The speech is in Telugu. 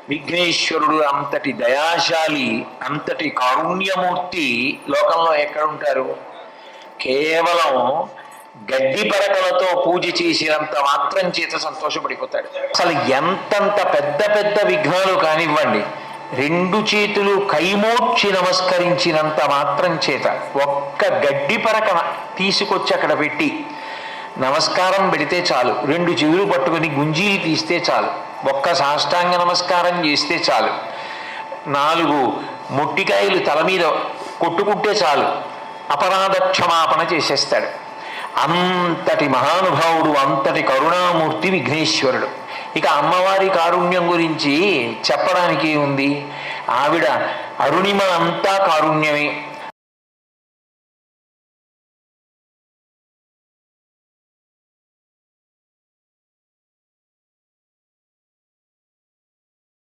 విఘ్నేశ్వరుడు అంతటి దయాశాలి, అంతటి కారుణ్యమూర్తి లోకంలో ఎక్కడుంటారు? కేవలం గడ్డి పరకలతో పూజ చేసినంత మాత్రం చేత సంతోషపడిపోతాడు. అసలు ఎంతంత పెద్ద పెద్ద విఘ్నాలు కానివ్వండి, రెండు చేతులు కైమోడ్చి నమస్కరించినంత మాత్రం చేత ఒక్క గడ్డి పరక తీసుకొచ్చి అక్కడ పెట్టి నమస్కారం పెడితే చాలు, రెండు చెవులు పట్టుకొని గుంజీలు తీస్తే చాలు, ఒక్క సాష్టాంగ నమస్కారం చేస్తే చాలు, 4 మొట్టికాయలు తల మీద కొట్టుకుంటే చాలు, అపరాధ క్షమాపణ చేసేస్తాడు. అంతటి మహానుభావుడు, అంతటి కరుణామూర్తి విఘ్నేశ్వరుడు. ఇక అమ్మవారి కారుణ్యం గురించి చెప్పడానికి ఉంది. ఆవిడ అరుణిమ అంతా కారుణ్యమే.